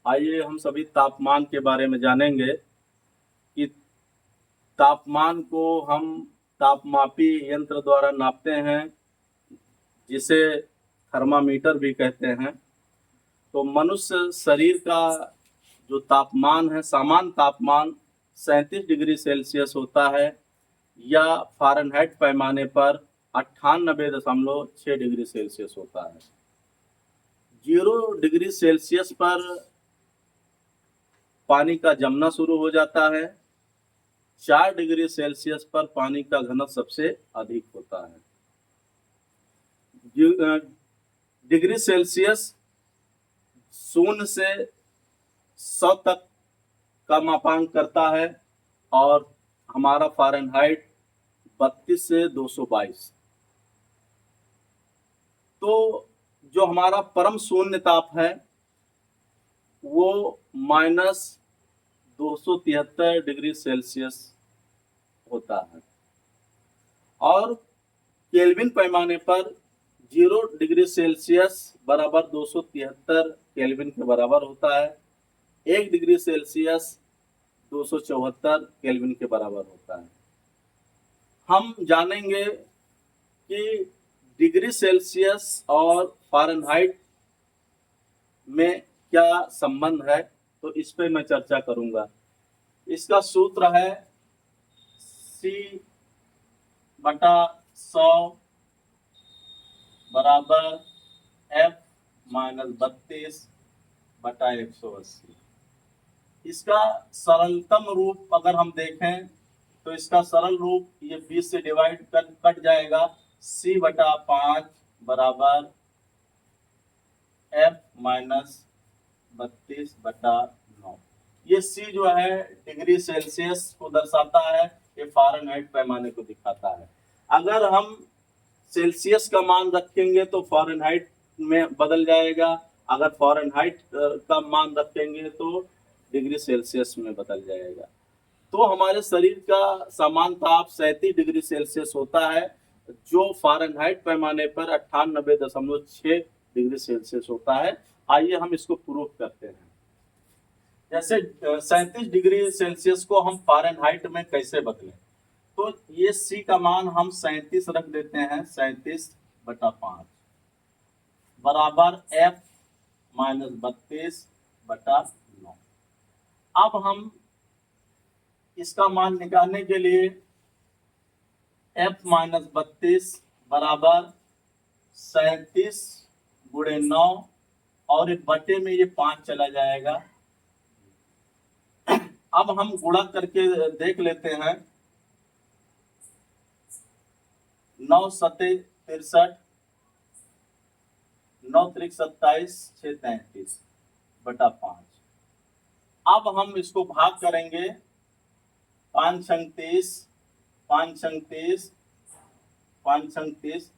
आइए हम सभी तापमान के बारे में जानेंगे कि तापमान को हम तापमापी यंत्र द्वारा नापते हैं, जिसे थर्मामीटर भी कहते हैं। तो मनुष्य शरीर का जो तापमान है, सामान्य तापमान 37 डिग्री सेल्सियस होता है, या फ़ारेनहाइट पैमाने पर 98.6 डिग्री सेल्सियस होता है। 0 डिग्री सेल्सियस पर पानी का जमना शुरू हो जाता है। 4 डिग्री सेल्सियस पर पानी का घनत्व सबसे अधिक होता है। डिग्री सेल्सियस 0 से 100 तक का मापांक करता है, और हमारा फ़ारेनहाइट 32 से 222। तो जो हमारा परम शून्य ताप है वो -273 डिग्री सेल्सियस होता है, और केल्विन पैमाने पर 0 डिग्री सेल्सियस बराबर 273 केल्विन के बराबर होता है। 1 डिग्री सेल्सियस 274 केल्विन के बराबर होता है। हम जानेंगे कि डिग्री सेल्सियस और फ़ारेनहाइट में क्या संबंध है, तो इस पे मैं चर्चा करूंगा। इसका सूत्र है C/100 बराबर F-32/180। इसका सरलतम रूप अगर हम देखें तो इसका सरल रूप ये 20 से डिवाइड कर कट जाएगा। C/5 बराबर F-32/9। ये C जो है डिग्री सेल्सियस को दर्शाता है, ये फ़ारेनहाइट पैमाने को दिखाता है। अगर हम सेल्सियस का मान रखेंगे तो फ़ारेनहाइट में बदल जाएगा, अगर फ़ारेनहाइट का मान रखेंगे तो डिग्री सेल्सियस में बदल जाएगा। तो हमारे शरीर का सामान्य ताप 37 डिग्री सेल्सियस होता है, जो फ़ारेनहाइट पैमाने पर 98.6 डिग्री सेल्सियस होता है। आइए हम इसको प्रूव करते हैं। जैसे 37 डिग्री सेल्सियस को हम फ़ारेनहाइट में कैसे बदलें, तो ये C का मान हम 37 रख देते हैं। 37/5 बराबर F-32/9। अब हम इसका मान निकालने के लिए F-32 बराबर 37 × 9, और एक बटे में ये 5 चला जाएगा। अब हम गुणा करके देख लेते हैं। 9 सते 63, 9 त्रिक 27, 6 33/5। अब हम इसको भाग करेंगे। 5 छंग 30, 5 छंग 30, 5 छंग 30,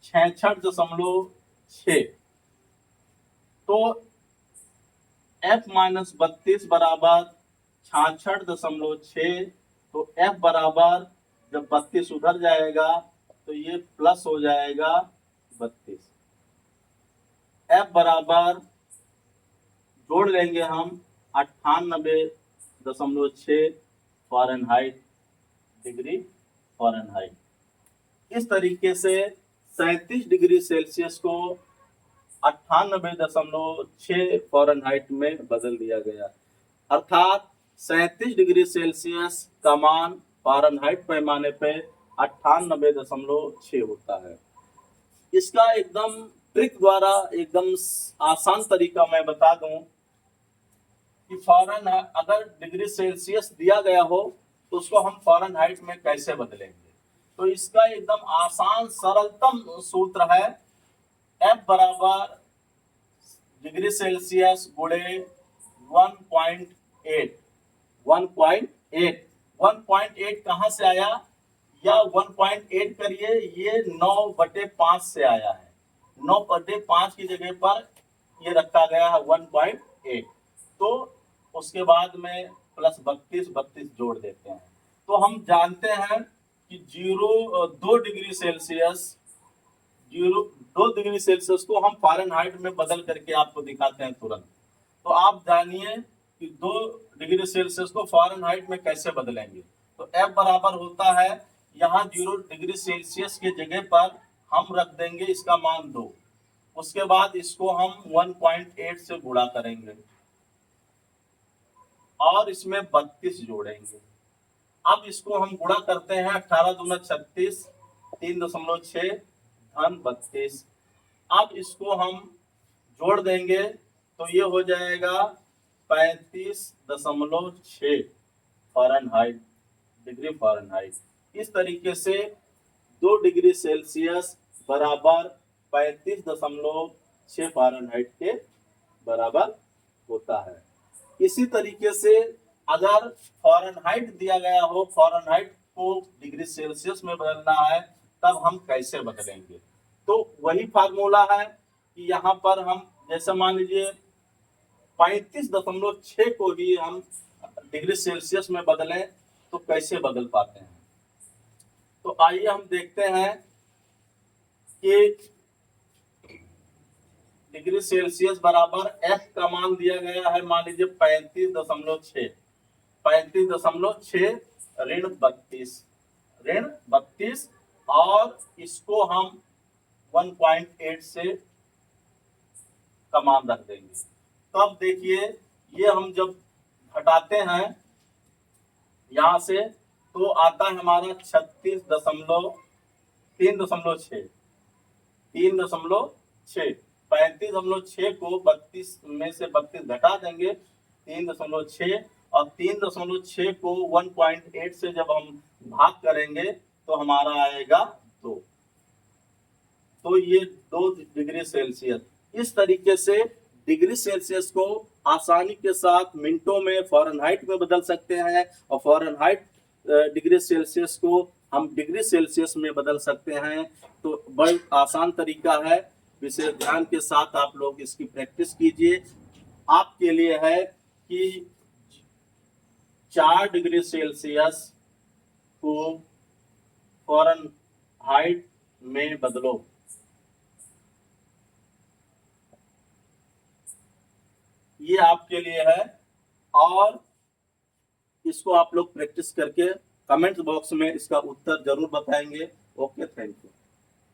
66.6। तो F-32 बराबर 66.6। तो F बराबर जब 32 उधर जाएगा तो ये प्लस हो जाएगा 32। F बराबर जोड़ लेंगे हम 98.6 फ़ारेनहाइट डिग्री फ़ारेनहाइट। इस तरीके से 37 डिग्री सेल्सियस को 98.6 फ़ारेनहाइट में बदल दिया गया। अर्थात 37 डिग्री सेल्सियस का मान फ़ारेनहाइट पैमाने पे 98.6 होता है। इसका एकदम ट्रिक द्वारा एकदम आसान तरीका मैं बता दूं कि फ़ारेनहाइट अगर डिग्री सेल्सियस दिया गया हो तो उसको हम फ़ारेनहाइट में कैसे बदलेंगे। तो इसका एकदम आसान सरलतम सूत्र है F बराबर डिग्री सेल्सियस गुणे 1.8। 1.8 कहाँ से आया, या 1.8 करिए, ये 9/5 से आया है। 9/5 की जगह पर ये रखा गया है 1.8। तो उसके बाद में प्लस 32 जोड़ देते हैं। तो हम जानते हैं कि 2 डिग्री सेल्सियस को हम फ़ारेनहाइट में बदल करके आपको दिखाते हैं तुरंत। तो आप जानिए कि 2 डिग्री सेल्सियस को फ़ारेनहाइट में कैसे बदलेंगे। तो F बराबर होता है, यहाँ 0 डिग्री सेल्सियस के जगह पर हम रख देंगे इसका मान 2, उसके बाद इसको हम 1.8 से गुणा करेंगे और इसमें 32 जोड़ेंगे। अब इसको हम गुणा करते हैं, 18 दूना 36, 3.6 धन 32। अब इसको हम जोड़ देंगे तो ये हो जाएगा 35.6 फ़ारेनहाइट, डिग्री फ़ारेनहाइट। इस तरीके से 2 डिग्री सेल्सियस बराबर 35.6 फ़ारेनहाइट के बराबर होता है। इसी तरीके से अगर फ़ारेनहाइट दिया गया हो, फ़ारेनहाइट को डिग्री सेल्सियस में बदलना है, तब हम कैसे बदलेंगे? तो वही फार्मूला है कि यहाँ पर हम जैसे मान लीजिए 35.6 को ही हम डिग्री सेल्सियस में बदलें तो कैसे बदल पाते हैं। तो आइए हम देखते हैं कि डिग्री सेल्सियस बराबर F का मान दिया गया है, मान लीजिए 35.6, 35.6 ऋण 32 और इसको हम 1.8 से का मान रख देंगे। तो अब देखिए, ये हम जब घटाते हैं यहां से तो आता है हमारा 36.3.6, 35.6 को 32 में से 32 घटा देंगे 3.6 और 3.6 को 1.8 से जब हम भाग करेंगे तो हमारा आएगा 2। तो ये 2 डिग्री सेल्सियस। इस तरीके से डिग्री सेल्सियस को आसानी के साथ मिनटों में फ़ारेनहाइट में बदल सकते हैं और फ़ारेनहाइट डिग्री सेल्सियस को हम डिग्री सेल्सियस में बदल सकते हैं। तो बड़ा आसान तरीका है, विशेष ध्यान के साथ आप लोग इसकी प्रैक्टिस कीजिए। आपके लिए है कि 4 डिग्री सेल्सियस को फ़ारेनहाइट में बदलो। ये आपके लिए है और इसको आप लोग प्रैक्टिस करके कमेंट बॉक्स में इसका उत्तर जरूर बताएंगे। Okay, thank you.